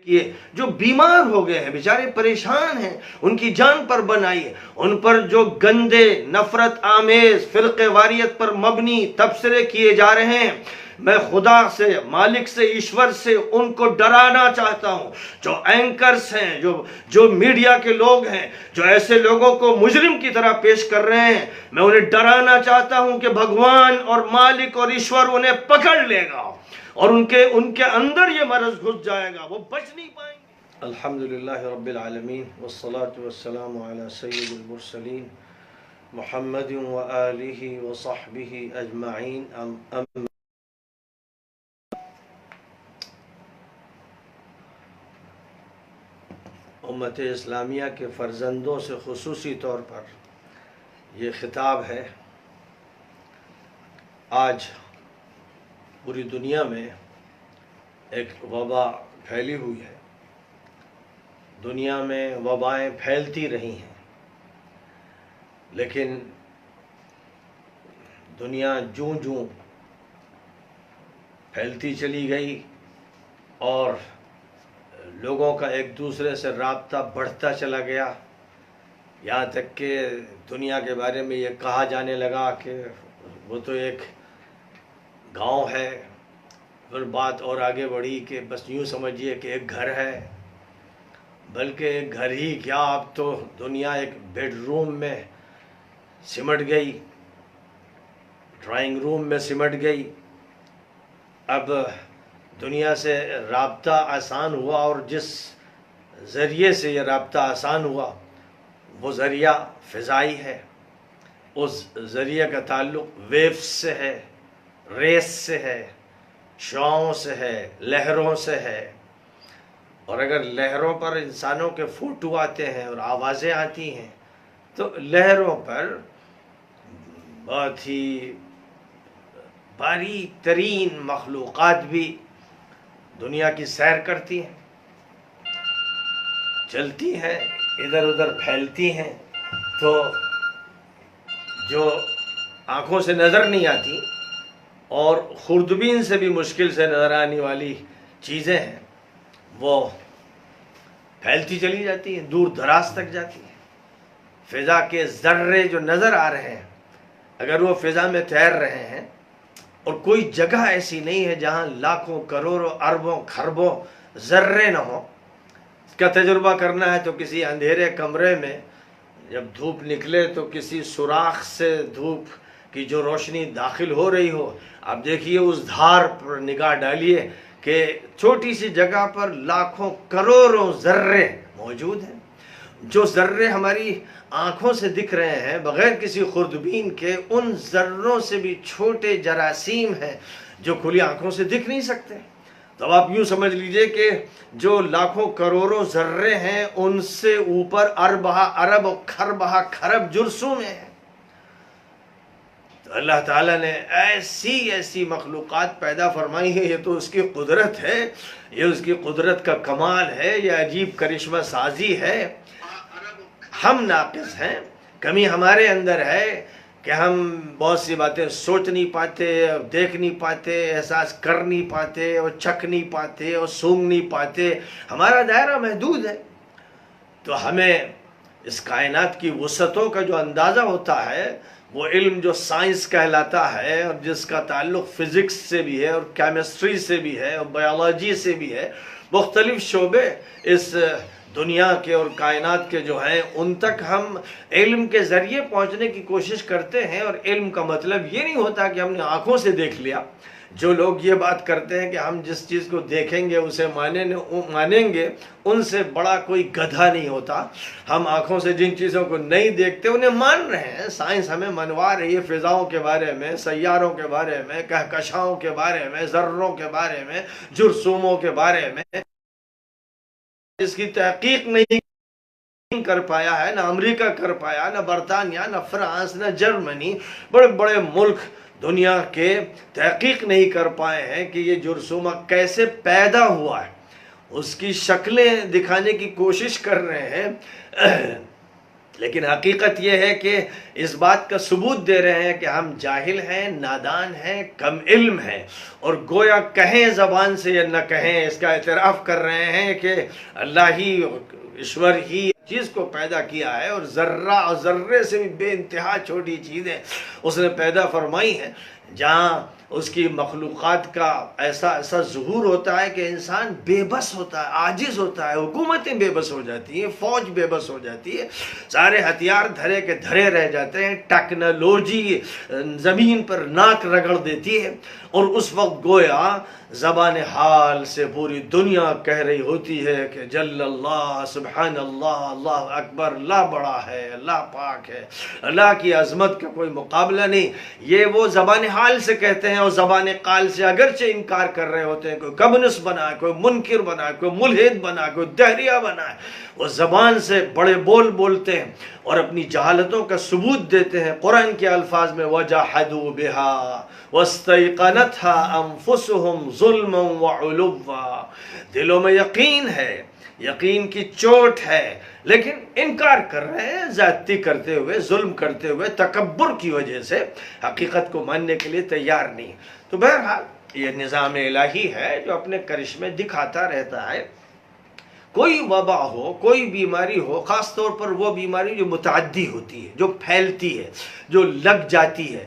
یہ جو بیمار ہو گئے ہیں، بیچارے پریشان ہیں، ان کی جان پر بنائیے، ان پر جو گندے نفرت آمیز فرقے واریت پر مبنی تبصرے کیے جا رہے ہیں، میں خدا سے، مالک سے، ایشور سے ان کو ڈرانا چاہتا ہوں۔ جو اینکرز ہیں، جو میڈیا کے لوگ ہیں، جو ایسے لوگوں کو مجرم کی طرح پیش کر رہے ہیں، میں انہیں ڈرانا چاہتا ہوں کہ بھگوان اور مالک اور ایشور انہیں پکڑ لے گا اور ان کے اندر یہ مرض گھس جائے گا، وہ بچ نہیں پائیں گے۔ الحمدللہ رب العالمین والصلاة والسلام علی سید المرسلین محمد وآلہ وصحبہ اجمعین۔ امت اسلامیہ کے فرزندوں سے خصوصی طور پر یہ خطاب ہے۔ آج پوری دنیا میں ایک وبا پھیلی ہوئی ہے، دنیا میں وبائیں پھیلتی رہی ہیں، لیکن دنیا جوں جوں پھیلتی چلی گئی اور لوگوں کا ایک دوسرے سے رابطہ بڑھتا چلا گیا، یہاں تک کہ دنیا کے بارے میں یہ کہا جانے لگا کہ وہ تو ایک گاؤں ہے، پھر بات اور آگے بڑھی کہ بس یوں سمجھیے کہ ایک گھر ہے، بلکہ ایک گھر ہی کیا، اب تو دنیا ایک بیڈ روم میں سمٹ گئی، ڈرائنگ روم میں سمٹ گئی۔ اب دنیا سے رابطہ آسان ہوا، اور جس ذریعے سے یہ رابطہ آسان ہوا وہ ذریعہ فضائی ہے، اس ذریعے کا تعلق ویوز سے ہے، ریس سے ہے، شعاعوں سے ہے، لہروں سے ہے۔ اور اگر لہروں پر انسانوں کے فوٹو آتے ہیں اور آوازیں آتی ہیں تو لہروں پر بہت ہی باریک ترین مخلوقات بھی دنیا کی سیر کرتی ہیں، چلتی ہیں، ادھر ادھر پھیلتی ہیں، تو جو آنکھوں سے نظر نہیں آتی اور خوردبین سے بھی مشکل سے نظر آنے والی چیزیں ہیں، وہ پھیلتی چلی جاتی ہیں، دور دراز تک جاتی ہیں۔ فضا کے ذرے جو نظر آ رہے ہیں، اگر وہ فضا میں تیر رہے ہیں اور کوئی جگہ ایسی نہیں ہے جہاں لاکھوں کروڑوں اربوں خربوں ذرے نہ ہوں، اس کا تجربہ کرنا ہے تو کسی اندھیرے کمرے میں جب دھوپ نکلے تو کسی سوراخ سے دھوپ کی جو روشنی داخل ہو رہی ہو، آپ دیکھیے اس دھار پر نگاہ ڈالیے کہ چھوٹی سی جگہ پر لاکھوں کروڑوں ذرے موجود ہیں۔ جو ذرے ہماری آنکھوں سے دکھ رہے ہیں بغیر کسی خوردبین کے، ان ذروں سے بھی چھوٹے جراثیم ہیں جو کھلی آنکھوں سے دکھ نہیں سکتے۔ تو آپ یوں سمجھ لیجئے کہ جو لاکھوں کروڑوں ذرے ہیں ان سے اوپر اربہ ارب و خربہ خرب جرثومیں ہیں۔ تو اللہ تعالیٰ نے ایسی مخلوقات پیدا فرمائی ہے، یہ تو اس کی قدرت ہے، یہ اس کی قدرت کا کمال ہے، یہ عجیب کرشمہ سازی ہے۔ ہم ناقص ہیں، کمی ہمارے اندر ہے کہ ہم بہت سی باتیں سوچ نہیں پاتے، دیکھ نہیں پاتے، احساس کر نہیں پاتے، اور چکھ نہیں پاتے، اور سونگھ نہیں پاتے، ہمارا دائرہ محدود ہے۔ تو ہمیں اس کائنات کی وسعتوں کا جو اندازہ ہوتا ہے، وہ علم جو سائنس کہلاتا ہے اور جس کا تعلق فزکس سے بھی ہے اور کیمسٹری سے بھی ہے اور بایولوجی سے بھی ہے، مختلف شعبے اس دنیا کے اور کائنات کے جو ہیں ان تک ہم علم کے ذریعے پہنچنے کی کوشش کرتے ہیں۔ اور علم کا مطلب یہ نہیں ہوتا کہ ہم نے آنکھوں سے دیکھ لیا۔ جو لوگ یہ بات کرتے ہیں کہ ہم جس چیز کو دیکھیں گے اسے مانیں گے، ان سے بڑا کوئی گدھا نہیں ہوتا۔ ہم آنکھوں سے جن چیزوں کو نہیں دیکھتے انہیں مان رہے ہیں، سائنس ہمیں منوا رہی ہے فضاؤں کے بارے میں، سیاروں کے بارے میں، کہکشاؤں کے بارے میں، ذروں کے بارے میں، جرثوموں کے بارے میں، جس کی تحقیق نہیں کر پایا ہے، نہ امریکہ کر پایا، نہ برطانیہ، نہ فرانس، نہ جرمنی، بڑے بڑے ملک دنیا کے تحقیق نہیں کر پائے ہیں کہ یہ جرثومہ کیسے پیدا ہوا ہے۔ اس کی شکلیں دکھانے کی کوشش کر رہے ہیں، لیکن حقیقت یہ ہے کہ اس بات کا ثبوت دے رہے ہیں کہ ہم جاہل ہیں، نادان ہیں، کم علم ہیں، اور گویا کہیں زبان سے یا نہ کہیں اس کا اعتراف کر رہے ہیں کہ اللہ ہی، ایشور ہی چیز کو پیدا کیا ہے، اور ذرہ اور ذرے سے بھی بے انتہا چھوٹی چیزیں اس نے پیدا فرمائی ہیں، جہاں اس کی مخلوقات کا ایسا ظہور ہوتا ہے کہ انسان بے بس ہوتا ہے، عاجز ہوتا ہے، حکومتیں بے بس ہو جاتی ہیں، فوج بے بس ہو جاتی ہے، سارے ہتھیار دھرے کے دھرے رہ جاتے ہیں، ٹیکنالوجی زمین پر ناک رگڑ دیتی ہے، اور اس وقت گویا زبان حال سے پوری دنیا کہہ رہی ہوتی ہے کہ جل اللہ، سبحان اللہ، اللہ اکبر، اللہ بڑا ہے، اللہ پاک ہے، اللہ کی عظمت کا کوئی مقابلہ نہیں۔ یہ وہ زبان حال سے کہتے ہیں، اور زبان قال سے اگرچہ انکار کر رہے ہوتے ہیں، کوئی کمیونسٹ بنا ہے، کوئی منکر بنا ہے، کوئی ملحد بنا ہے، کوئی دہریہ بنا ہے، وہ زبان سے بڑے بول بولتے ہیں اور اپنی جہالتوں کا ثبوت دیتے ہیں۔ قرآن کے الفاظ میں وَجَحَدُوا بِهَا وَاسْتَيْقَنَتْهَا أَنفُسُهُمْ ظُلْمًا وَعُلُوًّا، دلوں میں یقین ہے، یقین کی چوٹ ہے، لیکن انکار کر رہے ہیں، زیادتی کرتے ہوئے، ظلم کرتے ہوئے، تکبر کی وجہ سے حقیقت کو ماننے کے لیے تیار نہیں۔ تو بہرحال یہ نظام الہی ہے جو اپنے کرشمے دکھاتا رہتا ہے۔ کوئی وبا ہو، کوئی بیماری ہو، خاص طور پر وہ بیماری جو متعدی ہوتی ہے، جو پھیلتی ہے، جو لگ جاتی ہے،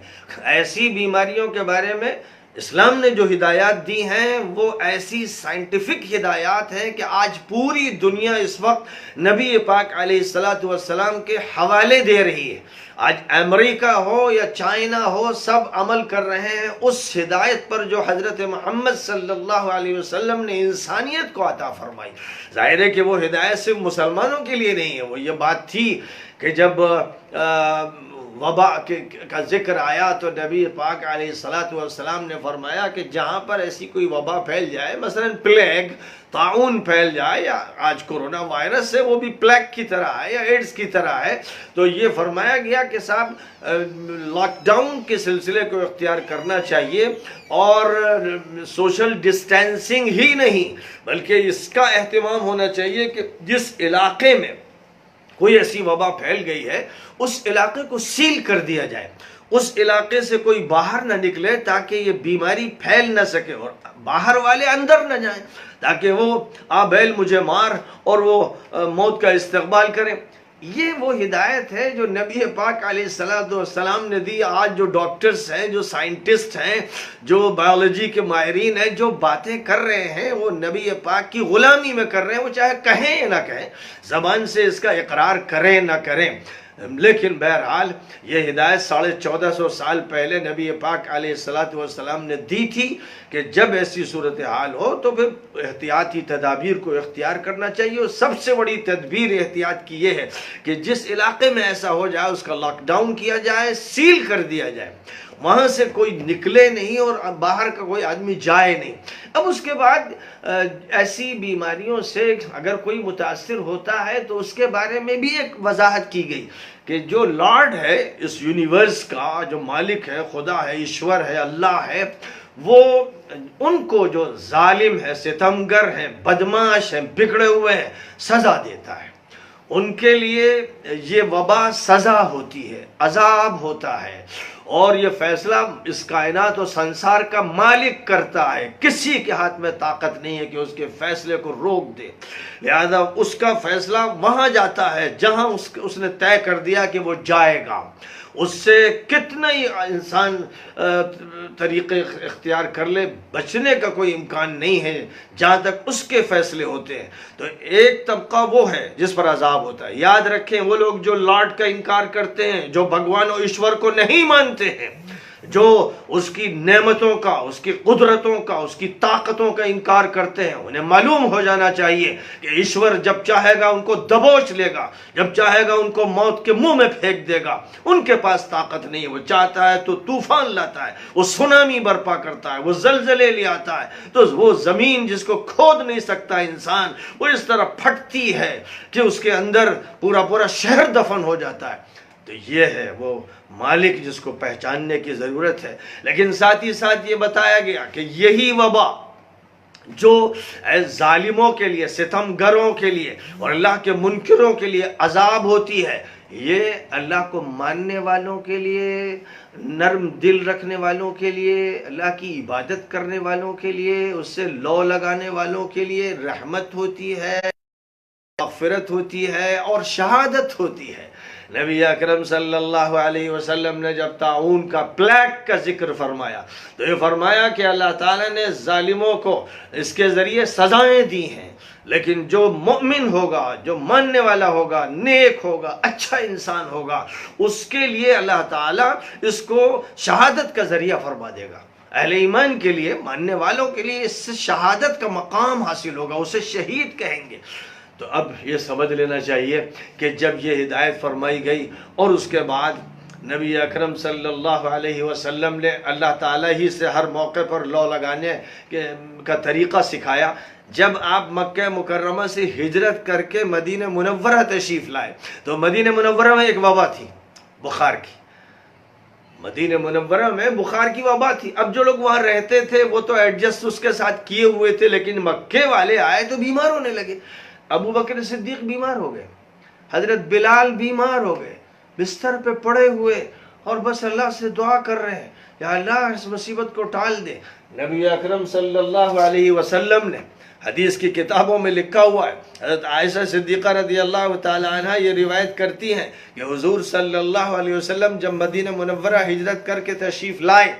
ایسی بیماریوں کے بارے میں اسلام نے جو ہدایات دی ہیں وہ ایسی سائنٹیفک ہدایات ہیں کہ آج پوری دنیا اس وقت نبی پاک علیہ السلام کے حوالے دے رہی ہے۔ آج امریکہ ہو یا چائنا ہو، سب عمل کر رہے ہیں اس ہدایت پر جو حضرت محمد صلی اللہ علیہ وسلم نے انسانیت کو عطا فرمائی۔ ظاہر ہے کہ وہ ہدایت صرف مسلمانوں کے لیے نہیں ہے، وہ یہ بات تھی کہ جب وبا کا ذکر آیا تو نبی پاک علیہ السلام نے فرمایا کہ جہاں پر ایسی کوئی وبا پھیل جائے، مثلا پلیگ، طاعون پھیل جائے، یا آج کورونا وائرس ہے وہ بھی پلیگ کی طرح ہے یا ایڈز کی طرح ہے، تو یہ فرمایا گیا کہ صاحب لاک ڈاؤن کے سلسلے کو اختیار کرنا چاہیے، اور سوشل ڈسٹینسنگ ہی نہیں بلکہ اس کا اہتمام ہونا چاہیے کہ جس علاقے میں کوئی ایسی وبا پھیل گئی ہے اس علاقے کو سیل کر دیا جائے، اس علاقے سے کوئی باہر نہ نکلے تاکہ یہ بیماری پھیل نہ سکے، اور باہر والے اندر نہ جائیں تاکہ وہ بیل مجھے مار اور وہ موت کا استقبال کریں۔ یہ وہ ہدایت ہے جو نبی پاک علیہ السلام نے دی۔ آج جو ڈاکٹرز ہیں، جو سائنٹسٹ ہیں، جو بایولوجی کے ماہرین ہیں، جو باتیں کر رہے ہیں وہ نبی پاک کی غلامی میں کر رہے ہیں، وہ چاہے کہیں یا نہ کہیں، زبان سے اس کا اقرار کریں نہ کریں، لیکن بہرحال یہ ہدایت 1450 سال پہلے نبی پاک علیہ السلام نے دی تھی کہ جب ایسی صورتحال ہو تو پھر احتیاطی تدابیر کو اختیار کرنا چاہیے، اور سب سے بڑی تدبیر احتیاط کی یہ ہے کہ جس علاقے میں ایسا ہو جائے اس کا لاک ڈاؤن کیا جائے، سیل کر دیا جائے، وہاں سے کوئی نکلے نہیں اور باہر کا کوئی آدمی جائے نہیں۔ اب اس کے بعد ایسی بیماریوں سے اگر کوئی متاثر ہوتا ہے تو اس کے بارے میں بھی ایک وضاحت کی گئی کہ جو لارڈ ہے اس یونیورس کا، جو مالک ہے، خدا ہے، ایشور ہے، اللہ ہے، وہ ان کو جو ظالم ہے، ستمگر ہیں، بدماش ہیں، بگڑے ہوئے ہیں، سزا دیتا ہے۔ ان کے لیے یہ وبا سزا ہوتی ہے، عذاب ہوتا ہے، اور یہ فیصلہ اس کائنات و سنسار کا مالک کرتا ہے، کسی کے ہاتھ میں طاقت نہیں ہے کہ اس کے فیصلے کو روک دے، لہذا اس کا فیصلہ وہاں جاتا ہے جہاں اس نے طے کر دیا کہ وہ جائے گا۔ اس سے کتنا ہی انسان طریقے اختیار کر لے، بچنے کا کوئی امکان نہیں ہے جہاں تک اس کے فیصلے ہوتے ہیں۔ تو ایک طبقہ وہ ہے جس پر عذاب ہوتا ہے۔ یاد رکھیں وہ لوگ جو لارڈ کا انکار کرتے ہیں، جو بھگوان و ایشور کو نہیں مانتے ہیں، جو اس کی نعمتوں کا، اس کی قدرتوں کا، اس کی طاقتوں کا انکار کرتے ہیں، انہیں معلوم ہو جانا چاہیے کہ ایشور جب چاہے گا ان کو دبوچ لے گا، جب چاہے گا ان کو موت کے منہ میں پھینک دے گا۔ ان کے پاس طاقت نہیں ہے، وہ چاہتا ہے تو طوفان لاتا ہے، وہ سونامی برپا کرتا ہے، وہ زلزلے لے آتا ہے، تو وہ زمین جس کو کھود نہیں سکتا انسان، وہ اس طرح پھٹتی ہے کہ اس کے اندر پورا شہر دفن ہو جاتا ہے۔ تو یہ ہے وہ مالک جس کو پہچاننے کی ضرورت ہے۔ لیکن ساتھ ہی ساتھ یہ بتایا گیا کہ یہی وبا جو ظالموں کے لیے، ستمگروں کے لیے اور اللہ کے منکروں کے لیے عذاب ہوتی ہے، یہ اللہ کو ماننے والوں کے لیے، نرم دل رکھنے والوں کے لیے، اللہ کی عبادت کرنے والوں کے لیے، اس سے لو لگانے والوں کے لیے رحمت ہوتی ہے، مغفرت ہوتی ہے اور شہادت ہوتی ہے۔ نبی اکرم صلی اللہ علیہ وسلم نے جب طاعون کا پلیگ کا ذکر فرمایا تو یہ فرمایا کہ اللہ تعالیٰ نے ظالموں کو اس کے ذریعے سزائیں دی ہیں، لیکن جو مؤمن ہوگا، جو ماننے والا ہوگا، نیک ہوگا، اچھا انسان ہوگا، اس کے لیے اللہ تعالیٰ اس کو شہادت کا ذریعہ فرما دے گا۔ اہل ایمان کے لیے، ماننے والوں کے لیے اس سے شہادت کا مقام حاصل ہوگا، اسے شہید کہیں گے۔ تو اب یہ سمجھ لینا چاہیے کہ جب یہ ہدایت فرمائی گئی اور اس کے بعد نبی اکرم صلی اللہ علیہ وسلم نے اللہ تعالیٰ ہی سے ہر موقع پر لو لگانے کا طریقہ سکھایا، جب آپ مکہ مکرمہ سے ہجرت کر کے مدینہ منورہ تشریف لائے تو مدینہ منورہ میں ایک وبا تھی، بخار کی۔ مدینہ منورہ میں بخار کی وبا تھی۔ اب جو لوگ وہاں رہتے تھے وہ تو ایڈجسٹ اس کے ساتھ کیے ہوئے تھے، لیکن مکے والے آئے تو بیمار ہونے لگے۔ ابو بکر صدیق بیمار ہو گئے، حضرت بلال بیمار ہو گئے، بستر پہ پڑے ہوئے اور بس اللہ سے دعا کر رہے ہیں، یا اللہ اس مصیبت کو ٹال دے۔ نبی اکرم صلی اللہ علیہ وسلم نے، حدیث کی کتابوں میں لکھا ہوا ہے، حضرت عائشہ صدیقہ رضی اللہ تعالی عنہ یہ روایت کرتی ہیں کہ حضور صلی اللہ علیہ وسلم جب مدینہ منورہ ہجرت کر کے تشریف لائے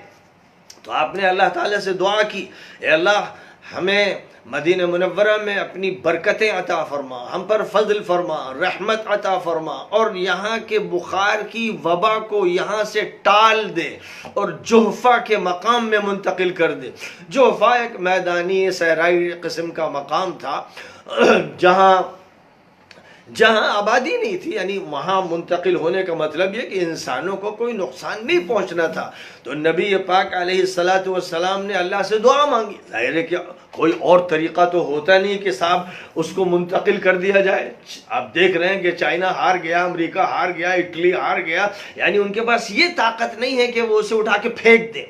تو آپ نے اللہ تعالیٰ سے دعا کی، اے اللہ ہمیں مدینہ منورہ میں اپنی برکتیں عطا فرما، ہم پر فضل فرما، رحمت عطا فرما، اور یہاں کے بخار کی وبا کو یہاں سے ٹال دے اور جحفہ کے مقام میں منتقل کر دے۔ جحفہ ایک میدانی صحرائی قسم کا مقام تھا جہاں آبادی نہیں تھی، یعنی وہاں منتقل ہونے کا مطلب یہ کہ انسانوں کو کوئی نقصان نہیں پہنچنا تھا۔ تو نبی پاک علیہ السلام نے اللہ سے دعا مانگی۔ ظاہر ہے کہ کوئی اور طریقہ تو ہوتا نہیں کہ صاحب اس کو منتقل کر دیا جائے۔ آپ دیکھ رہے ہیں کہ چائنا ہار گیا، امریکہ ہار گیا، اٹلی ہار گیا، یعنی ان کے پاس یہ طاقت نہیں ہے کہ وہ اسے اٹھا کے پھینک دے۔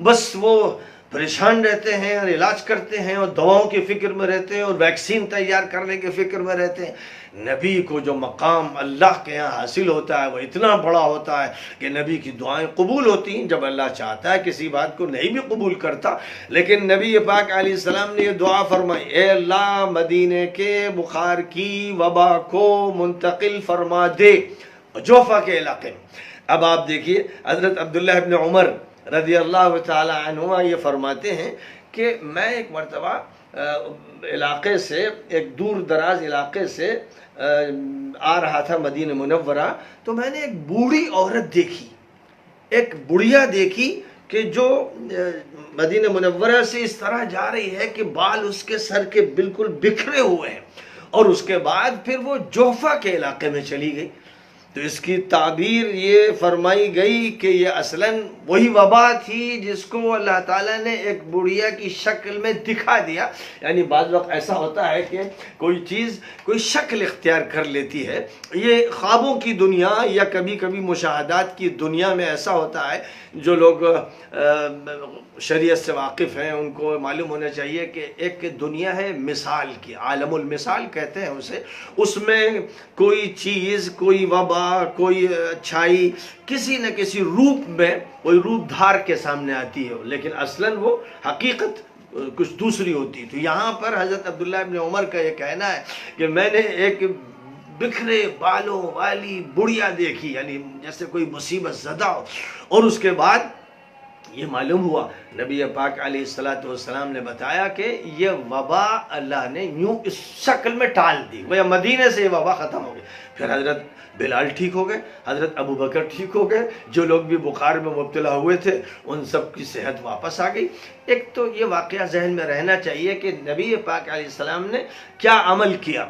بس وہ پریشان رہتے ہیں اور علاج کرتے ہیں اور دواؤں کی فکر میں رہتے ہیں اور ویکسین تیار کرنے کی فکر میں رہتے ہیں۔ نبی کو جو مقام اللہ کے یہاں حاصل ہوتا ہے وہ اتنا بڑا ہوتا ہے کہ نبی کی دعائیں قبول ہوتی ہیں جب اللہ چاہتا ہے، کسی بات کو نہیں بھی قبول کرتا۔ لیکن نبی پاک علیہ السلام نے یہ دعا فرمائی، اے اللہ مدینے کے بخار کی وبا کو منتقل فرما دے جوفہ کے علاقے میں۔ اب آپ دیکھیے حضرت عبداللہ ابن عمر رضی اللہ تعالی عنہ یہ فرماتے ہیں کہ میں ایک مرتبہ علاقے سے، ایک دور دراز علاقے سے آ رہا تھا مدینہ منورہ، تو میں نے ایک بوڑھی عورت دیکھی، ایک بڑھیا دیکھی کہ جو مدینہ منورہ سے اس طرح جا رہی ہے کہ بال اس کے سر کے بالکل بکھرے ہوئے ہیں، اور اس کے بعد پھر وہ جوفہ کے علاقے میں چلی گئی۔ تو اس کی تعبیر یہ فرمائی گئی کہ یہ اصلاً وہی وبا تھی جس کو اللہ تعالیٰ نے ایک بڑھیا کی شکل میں دکھا دیا۔ یعنی بعض وقت ایسا ہوتا ہے کہ کوئی چیز کوئی شکل اختیار کر لیتی ہے، یہ خوابوں کی دنیا یا کبھی کبھی مشاہدات کی دنیا میں ایسا ہوتا ہے۔ جو لوگ شریعت سے واقف ہیں ان کو معلوم ہونا چاہیے کہ ایک دنیا ہے مثال کی، عالم المثال کہتے ہیں اسے، اس میں کوئی چیز، کوئی وبا، کوئی اچھائی کسی نہ کسی روپ میں، کوئی روپ دھار کے سامنے آتی ہے، لیکن اصلاً وہ حقیقت کچھ دوسری ہوتی ہے۔ تو یہاں پر حضرت عبداللہ ابن عمر کا یہ کہنا ہے کہ میں نے ایک بکھرے بالوں والی بڑھیا دیکھی، یعنی جیسے کوئی مصیبت زدہ ہو، اور اس کے بعد یہ معلوم ہوا، نبی پاک علیہ السلام نے بتایا کہ یہ وبا اللہ نے یوں اس شکل میں ٹال دی، وہ مدینے سے یہ وبا ختم ہو گئی۔ پھر حضرت بلال ٹھیک ہو گئے، حضرت ابو بکر ٹھیک ہو گئے، جو لوگ بھی بخار میں مبتلا ہوئے تھے ان سب کی صحت واپس آ گئی۔ ایک تو یہ واقعہ ذہن میں رہنا چاہیے کہ نبی پاک علیہ السلام نے کیا عمل کیا۔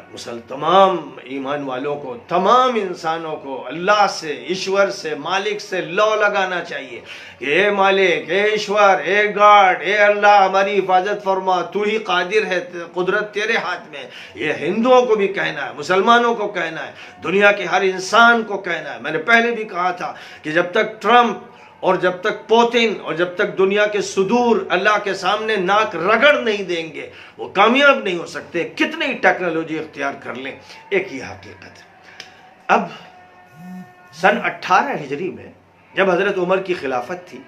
تمام ایمان والوں کو، تمام انسانوں کو اللہ سے، ایشور سے، مالک سے لو لگانا چاہیے کہ اے مالک، اے ایشور، اے گاڈ، اے اللہ ہماری حفاظت فرما، تو ہی قادر ہے، قدرت تیرے ہاتھ میں۔ یہ ہندوؤں کو بھی کہنا ہے، مسلمانوں کو کہنا ہے، دنیا کے ہر انسان کو کہنا ہے۔ میں نے پہلے بھی کہا تھا کہ جب تک ٹرمپ اور جب تک پوتن اور جب تک دنیا کے صدور اللہ کے سامنے ناک رگڑ نہیں دیں گے وہ کامیاب نہیں ہو سکتے، کتنی ٹیکنالوجی اختیار کر لیں۔ ایک یہ حقیقت ہے۔ اب سن 18 ہجری میں جب حضرت عمر کی خلافت تھی،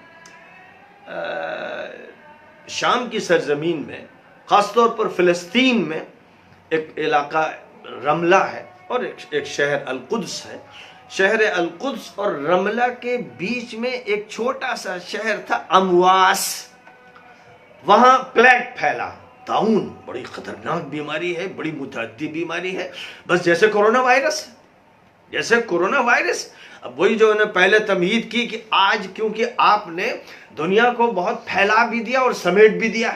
شام کی سرزمین میں، خاص طور پر فلسطین میں ایک علاقہ رملہ ہے اور ایک شہر القدس ہے۔ شہر القدس اور رملہ کے بیچ میں ایک چھوٹا سا شہر تھا امواس۔ وہاں پلیگ پھیلا، طاعون، بڑی خطرناک بیماری ہے، بڑی متعدی بیماری ہے، بس جیسے کرونا وائرس، جیسے کرونا وائرس۔ اب وہی جو انہیں پہلے تمہید کی کہ آج کیونکہ آپ نے دنیا کو بہت پھیلا بھی دیا اور سمیٹ بھی دیا،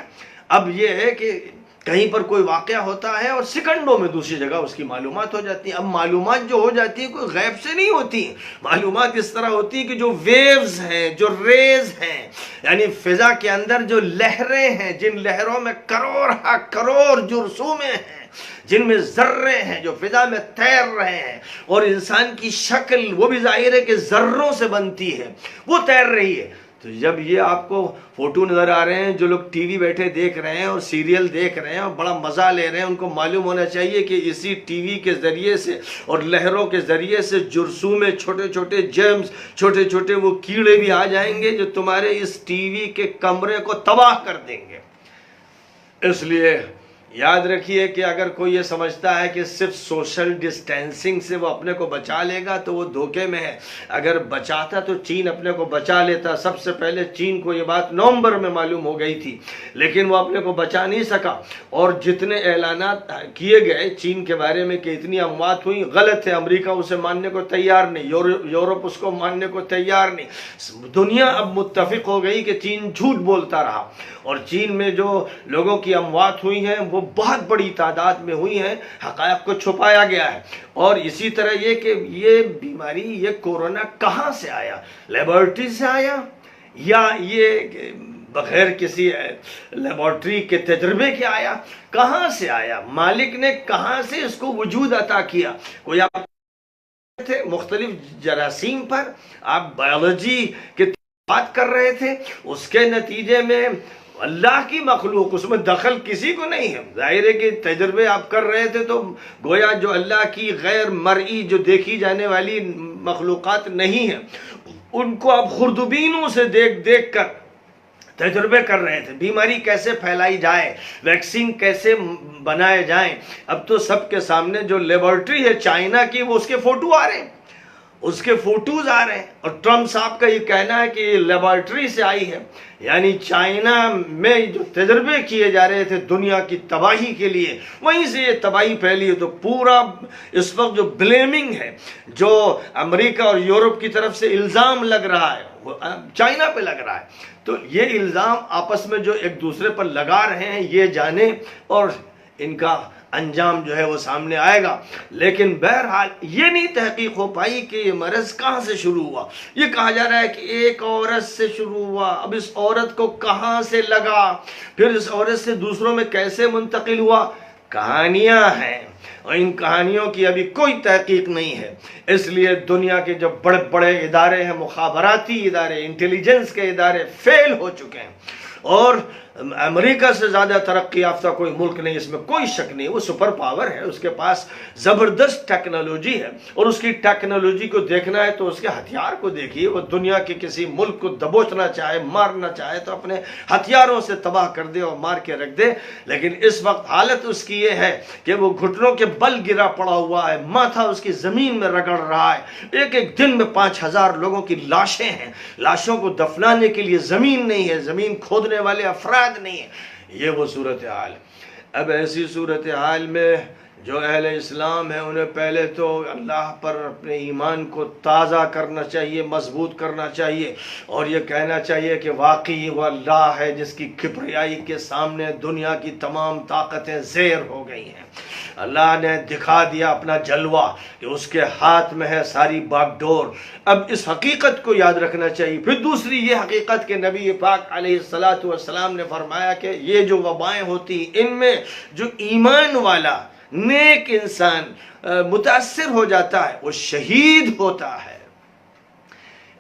اب یہ ہے کہ کہیں پر کوئی واقعہ ہوتا ہے اور سیکنڈوں میں دوسری جگہ اس کی معلومات ہو جاتی ہیں۔ اب معلومات جو ہو جاتی ہیں کوئی غیب سے نہیں ہوتی، معلومات اس طرح ہوتی ہیں کہ جو ویوز ہیں، جو ریز ہیں، یعنی فضا کے اندر جو لہریں ہیں، جن لہروں میں کروڑ جرثومیں ہیں، جن میں ذرے ہیں جو فضا میں تیر رہے ہیں، اور انسان کی شکل وہ بھی ظاہر ہے کہ ذروں سے بنتی ہے، وہ تیر رہی ہے۔ تو جب یہ آپ کو فوٹو نظر آ رہے ہیں، جو لوگ ٹی وی بیٹھے دیکھ رہے ہیں اور سیریل دیکھ رہے ہیں اور بڑا مزہ لے رہے ہیں، ان کو معلوم ہونا چاہیے کہ اسی ٹی وی کے ذریعے سے اور لہروں کے ذریعے سے جرثومے، چھوٹے چھوٹے جرمز، چھوٹے چھوٹے وہ کیڑے بھی آ جائیں گے جو تمہارے اس ٹی وی کے کمرے کو تباہ کر دیں گے۔ اس لیے یاد رکھیے کہ اگر کوئی یہ سمجھتا ہے کہ صرف سوشل ڈسٹینسنگ سے وہ اپنے کو بچا لے گا تو وہ دھوکے میں ہے۔ اگر بچاتا تو چین اپنے کو بچا لیتا۔ سب سے پہلے چین کو یہ بات نومبر میں معلوم ہو گئی تھی، لیکن وہ اپنے کو بچا نہیں سکا، اور جتنے اعلانات کیے گئے چین کے بارے میں کہ اتنی اموات ہوئی، غلط ہے۔ امریکہ اسے ماننے کو تیار نہیں، یورپ اس کو ماننے کو تیار نہیں۔ دنیا اب متفق ہو گئی کہ چین جھوٹ بولتا رہا، اور چین میں جو لوگوں کی اموات ہوئی ہیں وہ بہت بڑی تعداد میں ہوئی ہیں، حقائق کو چھپایا گیا ہے۔ اور اسی طرح یہ کہ یہ بیماری، یہ کورونا کہاں سے آیا؟ لیبارٹری سے آیا یا یہ بغیر کسی لیبارٹری کے تجربے کے آیا؟ کہاں سے آیا؟ مالک نے کہاں سے اس کو وجود عطا کیا؟ کوئی آپ تھے مختلف جراثیم پر، آپ بایولوجی کے بات کر رہے تھے، اس کے نتیجے میں اللہ کی مخلوق، اس میں دخل کسی کو نہیں ہے۔ ظاہر ہے کہ تجربے آپ کر رہے تھے تو گویا جو اللہ کی غیر مرئی، جو دیکھی جانے والی مخلوقات نہیں ہیں، ان کو آپ خوردبینوں سے دیکھ دیکھ کر تجربے کر رہے تھے۔ بیماری کیسے پھیلائی جائے، ویکسین کیسے بنائے جائیں۔ اب تو سب کے سامنے جو لیبارٹری ہے چائنا کی، وہ اس کے فوٹو آ رہے ہیں، اس کے فوٹوز آ رہے ہیں، اور ٹرمپ صاحب کا یہ کہنا ہے کہ یہ لیبارٹری سے آئی ہے، یعنی چائنا میں جو تجربے کیے جا رہے تھے دنیا کی تباہی کے لیے، وہیں سے یہ تباہی پھیلی ہے۔ تو پورا اس وقت جو بلیمنگ ہے، جو امریکہ اور یورپ کی طرف سے الزام لگ رہا ہے، وہ چائنا پہ لگ رہا ہے۔ تو یہ الزام آپس میں جو ایک دوسرے پر لگا رہے ہیں، یہ جانے اور ان کا انجام جو ہے وہ سامنے آئے گا۔ لیکن بہرحال یہ نہیں تحقیق ہو پائی کہ یہ مرض کہاں سے شروع ہوا۔ یہ کہا جا رہا ہے کہ ایک عورت سے شروع ہوا، اب اس عورت کو کہاں سے لگا، پھر اس عورت سے دوسروں میں کیسے منتقل ہوا، کہانیاں ہیں، اور ان کہانیوں کی ابھی کوئی تحقیق نہیں ہے۔ اس لیے دنیا کے جو بڑے بڑے ادارے ہیں، مخابراتی ادارے، انٹیلیجنس کے ادارے فیل ہو چکے ہیں، اور امریکہ سے زیادہ ترقی یافتہ کوئی ملک نہیں، اس میں کوئی شک نہیں۔ وہ سپر پاور ہے، اس کے پاس زبردست ٹیکنالوجی ہے، اور اس کی ٹیکنالوجی کو دیکھنا ہے تو اس کے ہتھیار کو دیکھیے۔ وہ دنیا کے کسی ملک کو دبوچنا چاہے، مارنا چاہے تو اپنے ہتھیاروں سے تباہ کر دے اور مار کے رکھ دے، لیکن اس وقت حالت اس کی یہ ہے کہ وہ گھٹنوں کے بل گرا پڑا ہوا ہے، ماتھا اس کی زمین میں رگڑ رہا ہے۔ ایک ایک دن میں 5000 لوگوں کی لاشیں ہیں، لاشوں کو دفنانے کے لیے زمین نہیں ہے، زمین کھودنے والے افراد نہیں ہے۔ یہ وہ صورتحال ہے۔ اب ایسی صورتحال میں جو اہل اسلام ہیں انہیں پہلے تو اللہ پر اپنے ایمان کو تازہ کرنا چاہیے، مضبوط کرنا چاہیے، اور یہ کہنا چاہیے کہ واقعی وہ اللہ ہے جس کی کبریائی کے سامنے دنیا کی تمام طاقتیں زیر ہو گئی ہیں۔ اللہ نے دکھا دیا اپنا جلوہ کہ اس کے ہاتھ میں ہے ساری باغ ڈور۔ اب اس حقیقت کو یاد رکھنا چاہیے۔ پھر دوسری یہ حقیقت کہ نبی پاک علیہ السلام نے فرمایا کہ یہ جو وبائیں ہوتی ان میں جو ایمان والا نیک انسان متاثر ہو جاتا ہے وہ شہید ہوتا ہے۔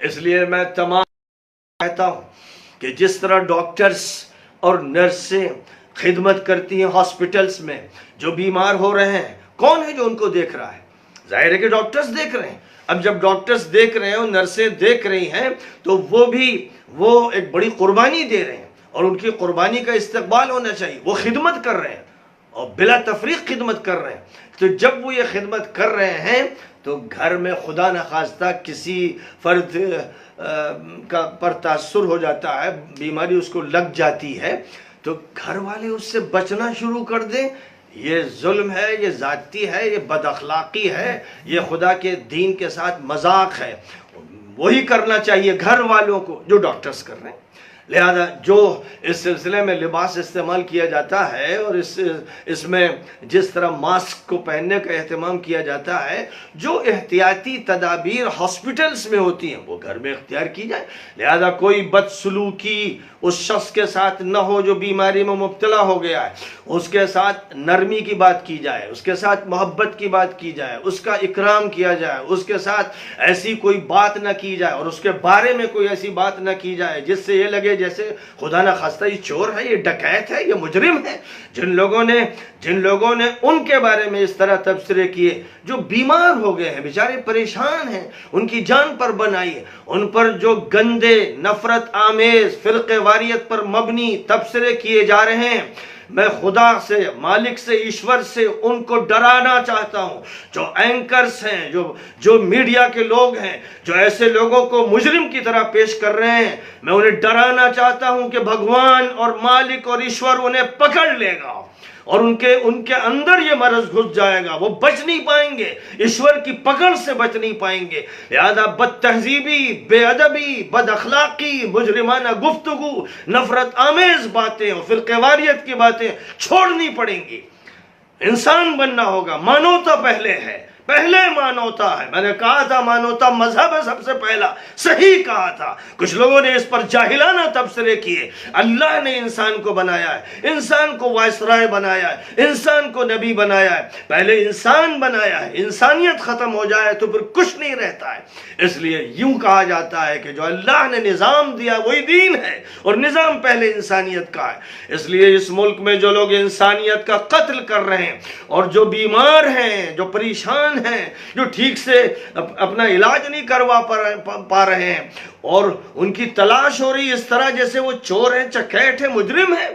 اس لیے میں تمام چاہتا ہوں کہ جس طرح ڈاکٹرز اور نرسیں خدمت کرتی ہیں ہاسپٹلز میں، جو بیمار ہو رہے ہیں، کون ہے جو ان کو دیکھ رہا ہے؟ ظاہر ہے کہ ڈاکٹرز دیکھ رہے ہیں۔ اب جب ڈاکٹرز دیکھ رہے ہیں اور نرسیں دیکھ رہی ہیں تو وہ ایک بڑی قربانی دے رہے ہیں، اور ان کی قربانی کا استقبال ہونا چاہیے۔ وہ خدمت کر رہے ہیں اور بلا تفریق خدمت کر رہے ہیں۔ تو جب وہ یہ خدمت کر رہے ہیں تو گھر میں خدا نخواستہ کسی فرد پر تاثر ہو جاتا ہے، بیماری اس کو لگ جاتی ہے، تو گھر والے اس سے بچنا شروع کر دیں، یہ ظلم ہے، یہ ذاتی ہے، یہ بد اخلاقی ہے، یہ خدا کے دین کے ساتھ مذاق ہے۔ وہی کرنا چاہیے گھر والوں کو جو ڈاکٹرز کر رہے ہیں۔ لہذا جو اس سلسلے میں لباس استعمال کیا جاتا ہے اور اس میں جس طرح ماسک کو پہننے کا اہتمام کیا جاتا ہے، جو احتیاطی تدابیر ہاسپٹلز میں ہوتی ہیں وہ گھر میں اختیار کی جائے۔ لہذا کوئی بدسلوکی اس شخص کے ساتھ نہ ہو جو بیماری میں مبتلا ہو گیا ہے، اس کے ساتھ نرمی کی بات کی جائے، اس کے ساتھ محبت کی بات کی جائے، اس کا اکرام کیا جائے، اس کے ساتھ ایسی کوئی بات نہ کی جائے اور اس کے بارے میں کوئی ایسی بات نہ کی جائے جس سے یہ لگے جیسے خدا نہ خواستہ یہ چور ہے، یہ ڈکیت ہے، یہ مجرم ہے۔ جن لوگوں نے ان کے بارے میں اس طرح تبصرے کیے جو بیمار ہو گئے ہیں، بیچارے پریشان ہیں، ان کی جان پر بنائی ہے، ان پر جو گندے نفرت آمیز فرقے واریت پر مبنی تبصرے کیے جا رہے ہیں، میں خدا سے، مالک سے، ایشور سے ان کو ڈرانا چاہتا ہوں۔ جو اینکرز ہیں، جو میڈیا کے لوگ ہیں، جو ایسے لوگوں کو مجرم کی طرح پیش کر رہے ہیں، میں انہیں ڈرانا چاہتا ہوں کہ بھگوان اور مالک اور ایشور انہیں پکڑ لے گا اور ان کے اندر یہ مرض گھس جائے گا، وہ بچ نہیں پائیں گے، ایشور کی پکڑ سے بچ نہیں پائیں گے۔ لہذا بد تہذیبی، بے ادبی، بد اخلاقی، مجرمانہ گفتگو، نفرت آمیز باتیں اور فرقہ واریت کی باتیں چھوڑنی پڑیں گی۔ انسان بننا ہوگا، مانوتا پہلے ہے، پہلے مانوتا ہے۔ میں نے کہا تھا مانوتا مذہب ہے سب سے پہلا، صحیح کہا تھا۔ کچھ لوگوں نے اس پر جاہلانہ تبصرے کیے۔ اللہ نے انسان کو بنایا ہے، انسان کو وائسرائے بنایا ہے، انسان کو نبی بنایا ہے، پہلے انسان بنایا ہے۔ انسانیت ختم ہو جائے تو پھر کچھ نہیں رہتا ہے۔ اس لیے یوں کہا جاتا ہے کہ جو اللہ نے نظام دیا وہی دین ہے، اور نظام پہلے انسانیت کا ہے۔ اس لیے اس ملک میں جو لوگ انسانیت کا قتل کر رہے ہیں اور جو بیمار ہیں، جو پریشان ہیں، جو ٹھیک سے اپنا علاج نہیں کروا پا رہے ہیں اور ان کی تلاش ہو رہی اس طرح جیسے وہ چور ہیں، چکیٹ ہیں، مجرم ہیں،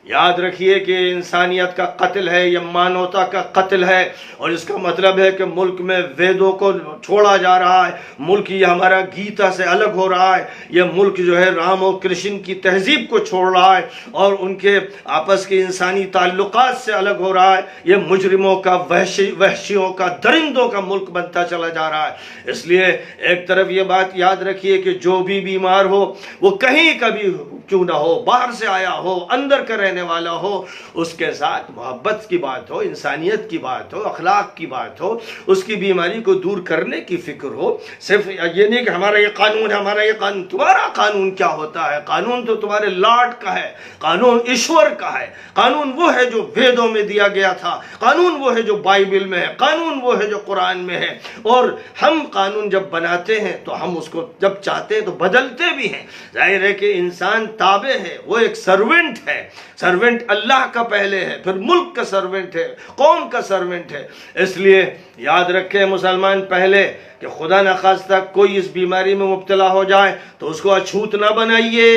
یاد رکھیے کہ انسانیت کا قتل ہے، یہ مانوتا کا قتل ہے، اور اس کا مطلب ہے کہ ملک میں ویدوں کو چھوڑا جا رہا ہے، ملک یہ ہمارا گیتا سے الگ ہو رہا ہے، یہ ملک جو ہے رام اور کرشن کی تہذیب کو چھوڑ رہا ہے اور ان کے آپس کے انسانی تعلقات سے الگ ہو رہا ہے، یہ مجرموں کا، وحشیوں کا، درندوں کا ملک بنتا چلا جا رہا ہے۔ اس لیے ایک طرف یہ بات یاد رکھیے کہ جو بھی بیمار ہو وہ کہیں کبھی کیوں نہ ہو، باہر سے آیا ہو، اندر کا رہنے والا ہو، اس کے ساتھ محبت کی بات ہو، انسانیت کی بات ہو، اخلاق کی بات ہو، اس کی بیماری کو دور کرنے کی فکر ہو۔ صرف یہ نہیں کہ ہمارا یہ قانون ہے، ہمارا یہ قانون۔ تمہارا قانون کیا ہوتا ہے؟ قانون تو تمہارے لارڈ کا ہے، قانون ایشور کا ہے، قانون وہ ہے جو ویدوں میں دیا گیا تھا، قانون وہ ہے جو بائبل میں ہے، قانون وہ ہے جو قرآن میں ہے۔ اور ہم قانون جب بناتے ہیں تو ہم اس کو جب چاہتے ہیں تو بدلتے بھی ہیں۔ ظاہر ہے کہ انسان تابع ہے، وہ ایک سرونٹ ہے، سرونٹ اللہ کا پہلے ہے، پھر ملک کا سرونٹ ہے، قوم کا سرونٹ ہے۔ اس لیے یاد رکھیں مسلمان پہلے کہ خدا نخواستہ کوئی اس بیماری میں مبتلا ہو جائے تو اس کو اچھوت نہ بنائیے،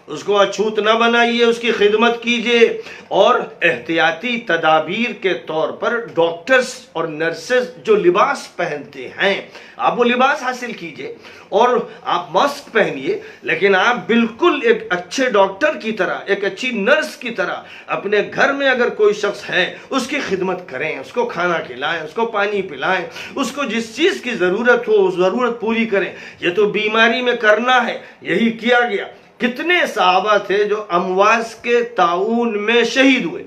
اس کو اچھوت نہ بنائیے، اس کی خدمت کیجئے، اور احتیاطی تدابیر کے طور پر ڈاکٹرز اور نرسز جو لباس پہنتے ہیں آپ وہ لباس حاصل کیجئے اور آپ ماسک پہنیے، لیکن آپ بالکل ایک اچھے ڈاکٹر کی طرح، ایک اچھی نرس کی طرح اپنے گھر میں اگر کوئی شخص ہے اس کی خدمت کریں، اس کو کھانا کھلائیں، اس کو پانی پلائیں، اس کو جس چیز کی ضرورت ہو اس ضرورت پوری کریں۔ یہ تو بیماری میں کرنا ہے، یہی کیا گیا۔ کتنے صحابہ تھے جو امواس کے طاعون میں شہید ہوئے؟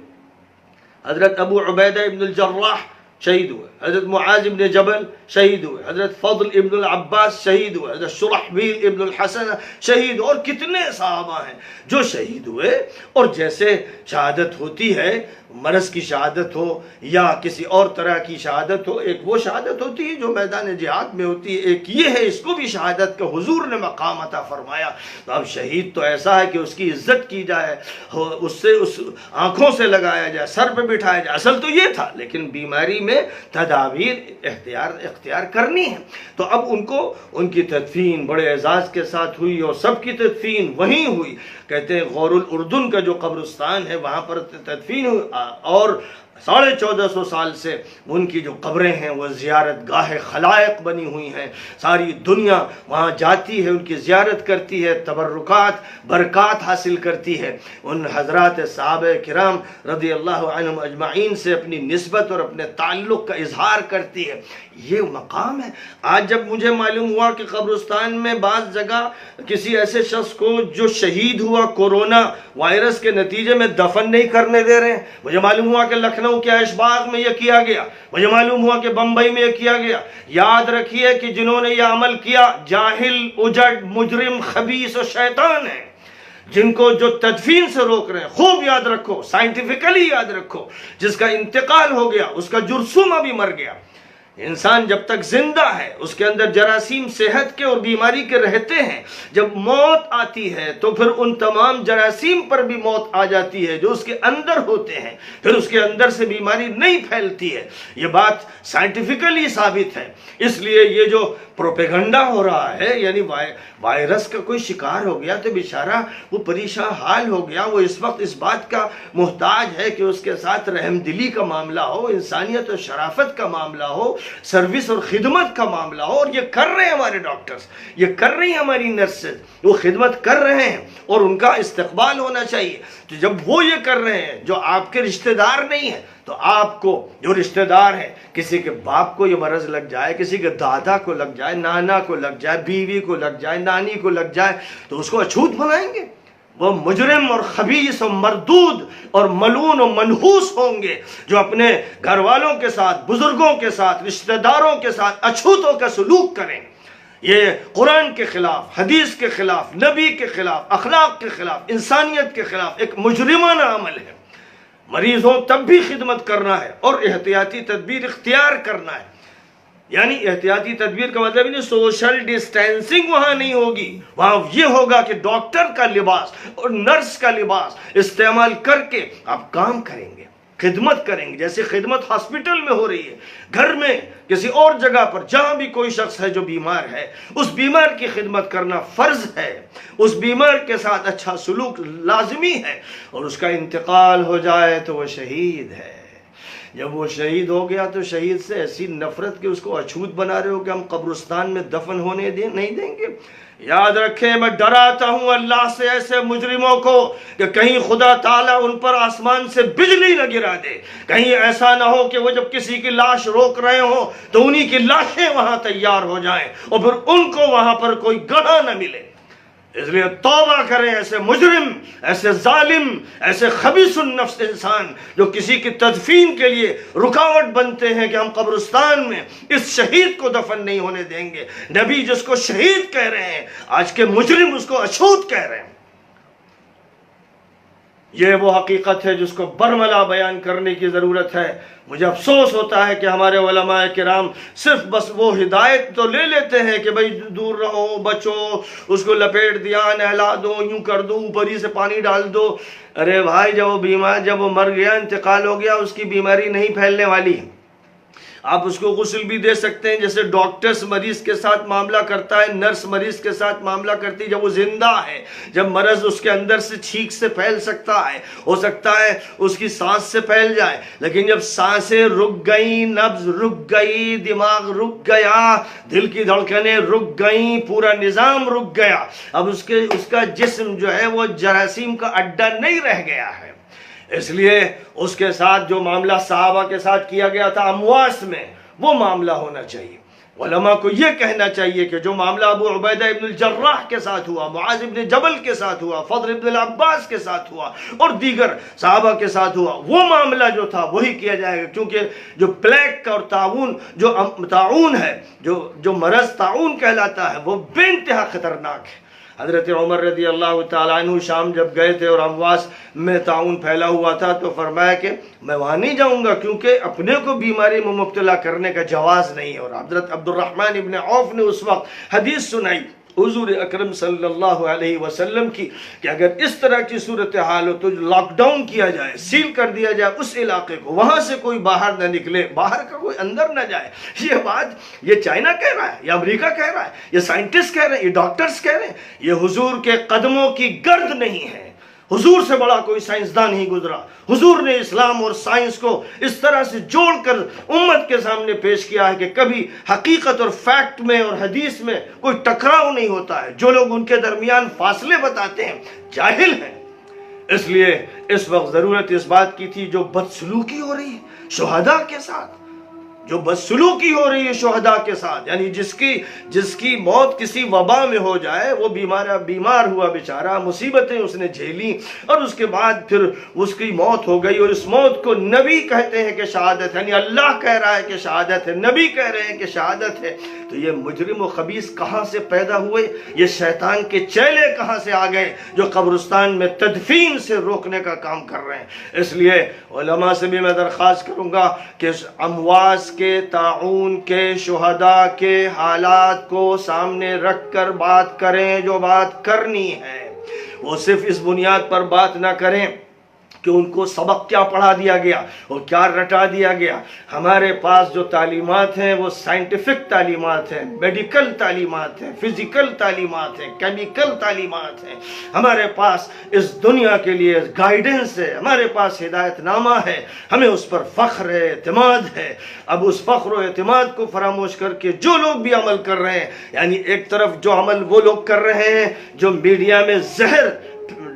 حضرت ابو عبیدہ ابن الجراح شہید ہوئے، حضرت معاذ ابن جبل شہید ہوئے، حضرت فضل ابن العباس شہید ہوئے، حضرت شرحبیل ابن الحسن شہید، اور کتنے صحابہ ہیں جو شہید ہوئے۔ اور جیسے شہادت ہوتی ہے مرض کی شہادت ہو یا کسی اور طرح کی شہادت ہو، ایک وہ شہادت ہوتی ہے جو میدان جہاد میں ہوتی ہے، ایک یہ ہے، اس کو بھی شہادت کا حضور نے مقام عطا فرمایا۔ تو اب شہید تو ایسا ہے کہ اس کی عزت کی جائے، اس آنکھوں سے لگایا جائے، سر پہ بٹھایا جائے، اصل تو یہ تھا، لیکن بیماری میں تدابیر اختیار کرنی ہے۔ تو اب ان کی تدفین بڑے اعزاز کے ساتھ ہوئی، اور سب کی تدفین وہیں ہوئی۔ کہتے ہیں غور الاردن کا جو قبرستان ہے وہاں پر تدفین ہوئی، اور 1450 سال سے ان کی جو قبریں ہیں وہ زیارت گاہ خلائق بنی ہوئی ہیں، ساری دنیا وہاں جاتی ہے، ان کی زیارت کرتی ہے، تبرکات برکات حاصل کرتی ہے، ان حضرات صحابہ کرام رضی اللہ عنہم اجمعین سے اپنی نسبت اور اپنے تعلق کا اظہار کرتی ہے۔ یہ مقام ہے۔ آج جب مجھے معلوم ہوا کہ قبرستان میں بعض جگہ کسی ایسے شخص کو جو شہید ہوا کورونا وائرس کے نتیجے میں دفن نہیں کرنے دے رہے ہیں، مجھے معلوم ہوا کہ لکھنؤ کے عیش باغ میں یہ کیا گیا، مجھے معلوم ہوا کہ بمبئی میں یہ کیا گیا۔ یاد رکھیے کہ جنہوں نے یہ عمل کیا جاہل، اجڑ، مجرم، خبیث اور شیطان ہیں، جن کو جو تدفین سے روک رہے ہیں۔ خوب یاد رکھو، سائنٹیفکلی یاد رکھو، جس کا انتقال ہو گیا اس کا جرثومہ بھی مر گیا۔ انسان جب تک زندہ ہے اس کے اندر جراثیم صحت کے اور بیماری کے رہتے ہیں، جب موت آتی ہے تو پھر ان تمام جراثیم پر بھی موت آ جاتی ہے جو اس کے اندر ہوتے ہیں، پھر اس کے اندر سے بیماری نہیں پھیلتی ہے۔ یہ بات سائنٹیفکلی ثابت ہے۔ اس لیے یہ جو پروپیگنڈا ہو رہا ہے، یعنی وائرس کا کوئی شکار ہو گیا تو بیچارہ وہ پریشان حال ہو گیا، وہ اس وقت اس بات کا محتاج ہے کہ اس کے ساتھ رحم دلی کا معاملہ ہو، انسانیت اور شرافت کا معاملہ ہو، سروس اور خدمت کا معاملہ ہو، اور یہ کر رہے ہیں ہمارے ڈاکٹرز، یہ کر رہی ہیں ہماری نرسز، وہ خدمت کر رہے ہیں اور ان کا استقبال ہونا چاہیے۔ تو جب وہ یہ کر رہے ہیں جو آپ کے رشتہ دار نہیں ہیں، تو آپ کو جو رشتہ دار ہے، کسی کے باپ کو یہ مرض لگ جائے، کسی کے دادا کو لگ جائے، نانا کو لگ جائے، بیوی کو لگ جائے، نانی کو لگ جائے، تو اس کو اچھوت بنائیں گے؟ وہ مجرم اور خبیث اور مردود اور ملعون اور منحوس ہوں گے جو اپنے گھر والوں کے ساتھ، بزرگوں کے ساتھ، رشتہ داروں کے ساتھ اچھوتوں کا سلوک کریں۔ یہ قرآن کے خلاف، حدیث کے خلاف، نبی کے خلاف، اخلاق کے خلاف، انسانیت کے خلاف ایک مجرمانہ عمل ہے۔ مریض ہو تب بھی خدمت کرنا ہے اور احتیاطی تدبیر اختیار کرنا ہے۔ یعنی احتیاطی تدبیر کا مطلب نہیں سوشل ڈسٹینسنگ وہاں نہیں ہوگی، وہاں یہ ہوگا کہ ڈاکٹر کا لباس اور نرس کا لباس استعمال کر کے آپ کام کریں گے، خدمت کریں گے، جیسے خدمت ہاسپٹل میں ہو رہی ہے، گھر میں، کسی اور جگہ پر، جہاں بھی کوئی شخص ہے جو بیمار ہے، اس بیمار کی خدمت کرنا فرض ہے، اس بیمار کے ساتھ اچھا سلوک لازمی ہے، اور اس کا انتقال ہو جائے تو وہ شہید ہے۔ جب وہ شہید ہو گیا تو شہید سے ایسی نفرت کہ اس کو اچھوت بنا رہے ہو کہ ہم قبرستان میں دفن ہونے نہیں دیں گے۔ یاد رکھیں، میں ڈراتا ہوں اللہ سے ایسے مجرموں کو کہ کہیں خدا تعالیٰ ان پر آسمان سے بجلی نہ گرا دے، کہیں ایسا نہ ہو کہ وہ جب کسی کی لاش روک رہے ہوں تو انہی کی لاشیں وہاں تیار ہو جائیں اور پھر ان کو وہاں پر کوئی گناہ نہ ملے۔ اس لیے توبہ کریں ایسے مجرم، ایسے ظالم، ایسے خبیث النفس انسان جو کسی کی تدفین کے لیے رکاوٹ بنتے ہیں کہ ہم قبرستان میں اس شہید کو دفن نہیں ہونے دیں گے۔ نبی جس کو شہید کہہ رہے ہیں، آج کے مجرم اس کو اچھوت کہہ رہے ہیں۔ یہ وہ حقیقت ہے جس کو برملا بیان کرنے کی ضرورت ہے۔ مجھے افسوس ہوتا ہے کہ ہمارے علماء کرام صرف بس وہ ہدایت تو لے لیتے ہیں کہ بھئی دور رہو، بچو، اس کو لپیٹ دیا، نہلا دو، یوں کر دو، اوپر ہی سے پانی ڈال دو۔ ارے بھائی، جب وہ بیمار، جب وہ مر گیا، انتقال ہو گیا، اس کی بیماری نہیں پھیلنے والی۔ آپ اس کو غسل بھی دے سکتے ہیں، جیسے ڈاکٹرز مریض کے ساتھ معاملہ کرتا ہے، نرس مریض کے ساتھ معاملہ کرتی ہے جب وہ زندہ ہے، جب مرض اس کے اندر سے چھینک سے پھیل سکتا ہے، ہو سکتا ہے اس کی سانس سے پھیل جائے، لیکن جب سانسیں رک گئیں، نبض رک گئی، دماغ رک گیا، دل کی دھڑکنیں رک گئیں، پورا نظام رک گیا، اب اس کا جسم جو ہے وہ جراثیم کا اڈا نہیں رہ گیا ہے۔ اس لیے اس کے ساتھ جو معاملہ صحابہ کے ساتھ کیا گیا تھا امواس میں، وہ معاملہ ہونا چاہیے۔ علماء کو یہ کہنا چاہیے کہ جو معاملہ ابو عبیدہ ابن الجراح کے ساتھ ہوا، معاذ ابن جبل کے ساتھ ہوا، فضل ابن العباس کے ساتھ ہوا اور دیگر صحابہ کے ساتھ ہوا، وہ معاملہ جو تھا وہی کیا جائے گا، کیونکہ جو پلیگ کا اور تعاون ہے، جو مرض تعاون کہلاتا ہے، وہ بے انتہا خطرناک ہے۔ حضرت عمر رضی اللہ تعالیٰ عنہ شام جب گئے تھے اور امواس میں طاعون پھیلا ہوا تھا تو فرمایا کہ میں وہاں نہیں جاؤں گا کیونکہ اپنے کو بیماری میں مبتلا کرنے کا جواز نہیں ہے۔ اور حضرت عبد الرحمن ابن عوف نے اس وقت حدیث سنائی حضور اکرم صلی اللہ علیہ وسلم کی کہ اگر اس طرح کی صورتحال ہو تو لاک ڈاؤن کیا جائے، سیل کر دیا جائے اس علاقے کو، وہاں سے کوئی باہر نہ نکلے، باہر کا کوئی اندر نہ جائے۔ یہ بات یہ چائنا کہہ رہا ہے، یہ امریکہ کہہ رہا ہے، یہ سائنٹسٹ کہہ رہے ہیں، یہ ڈاکٹرز کہہ رہے ہیں، یہ حضور کے قدموں کی گرد نہیں ہے۔ حضور سے بڑا کوئی سائنسدان ہی گزرا۔ حضور نے اسلام اور سائنس کو اس طرح سے جوڑ کر امت کے سامنے پیش کیا ہے کہ کبھی حقیقت اور فیکٹ میں اور حدیث میں کوئی ٹکراؤ نہیں ہوتا ہے۔ جو لوگ ان کے درمیان فاصلے بتاتے ہیں جاہل ہیں۔ اس لیے اس وقت ضرورت اس بات کی تھی جو بدسلوکی ہو رہی ہے شہداء کے ساتھ، جو بدسلوکی ہو رہی ہے شہداء کے ساتھ، یعنی جس کی موت کسی وبا میں ہو جائے، وہ بیمار ہوا بیچارہ، مصیبتیں اس نے جھیلی اور اس کے بعد پھر اس کی موت ہو گئی، اور اس موت کو نبی کہتے ہیں کہ شہادت ہے، یعنی اللہ کہہ رہا ہے کہ شہادت ہے، نبی کہہ رہے ہیں کہ شہادت ہے۔ تو یہ مجرم و خبیث کہاں سے پیدا ہوئے؟ یہ شیطان کے چیلے کہاں سے آ گئے جو قبرستان میں تدفین سے روکنے کا کام کر رہے ہیں؟ اس لیے علماء سے بھی میں درخواست کروں گا کہ امواس کے، طاعون کے، شہداء کے حالات کو سامنے رکھ کر بات کریں۔ جو بات کرنی ہے وہ صرف اس بنیاد پر بات نہ کریں کہ ان کو سبق کیا پڑھا دیا گیا اور کیا رٹا دیا گیا۔ ہمارے پاس جو تعلیمات ہیں وہ سائنٹیفک تعلیمات ہیں، میڈیکل تعلیمات ہیں، فزیکل تعلیمات ہیں، کیمیکل تعلیمات ہیں۔ ہمارے پاس اس دنیا کے لیے گائیڈنس ہے، ہمارے پاس ہدایت نامہ ہے، ہمیں اس پر فخر ہے، اعتماد ہے۔ اب اس فخر و اعتماد کو فراموش کر کے جو لوگ بھی عمل کر رہے ہیں، یعنی ایک طرف جو عمل وہ لوگ کر رہے ہیں جو میڈیا میں زہر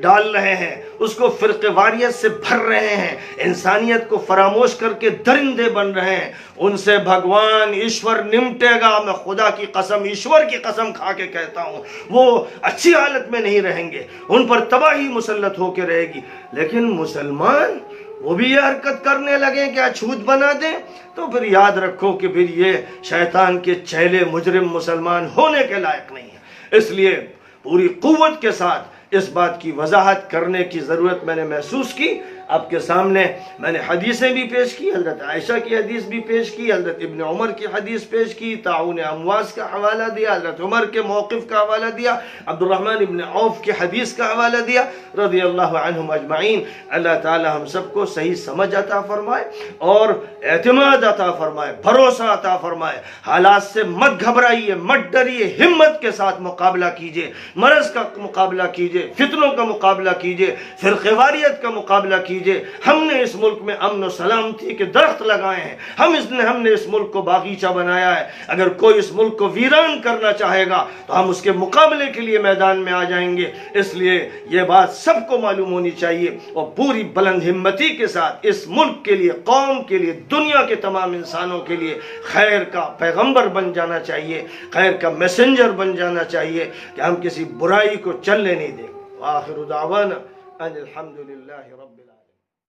ڈال رہے ہیں، اس کو فرقہ واریت سے بھر رہے ہیں، انسانیت کو فراموش کر کے درندے بن رہے ہیں، ان سے بھگوان ایشور نمٹے گا۔ میں خدا کی قسم، ایشور کی قسم کھا کے کہتا ہوں، وہ اچھی حالت میں نہیں رہیں گے، ان پر تباہی مسلط ہو کے رہے گی۔ لیکن مسلمان وہ بھی یہ حرکت کرنے لگے کہ اچھوت بنا دیں، تو پھر یاد رکھو کہ پھر یہ شیطان کے چیلے مجرم مسلمان ہونے کے لائق نہیں ہے۔ اس لیے پوری قوت کے ساتھ اس بات کی وضاحت کرنے کی ضرورت میں نے محسوس کی۔ آپ کے سامنے میں نے حدیثیں بھی پیش کی، حضرت عائشہ کی حدیث بھی پیش کی، حضرت ابن عمر کی حدیث پیش کی، طاعون امواس کا حوالہ دیا، حضرت عمر کے موقف کا حوالہ دیا، عبد الرحمن ابن عوف کی حدیث کا حوالہ دیا رضی اللہ عنہم اجمعین۔ اللہ تعالی ہم سب کو صحیح سمجھ عطا فرمائے اور اعتماد عطا فرمائے، بھروسہ عطا فرمائے۔ حالات سے مت گھبرائیے، مت ڈریے، ہمت کے ساتھ مقابلہ کیجئے، مرض کا مقابلہ کیجئے، فتنوں کا مقابلہ کیجئے، فرقہ واریت کا مقابلہ کیجئے۔ ہم نے اس ملک میں امن و سلامتی کے درخت لگائے ہیں، ہم نے اس ملک کو باغیچہ بنایا ہے۔ اگر کوئی اس ملک کو ویران کرنا چاہے گا تو ہم اس کے مقابلے کے لیے میدان میں آ جائیں گے۔ اس لیے یہ بات سب کو معلوم ہونی چاہیے اور پوری بلند ہمتی کے ساتھ اس ملک کے لیے، قوم کے لیے، دنیا کے تمام انسانوں کے لیے خیر کا پیغمبر بن جانا چاہیے، خیر کا میسنجر بن جانا چاہیے کہ ہم کسی برائی کو چلنے نہیں دیں۔ وآخر دعوانا ان الحمد للہ رب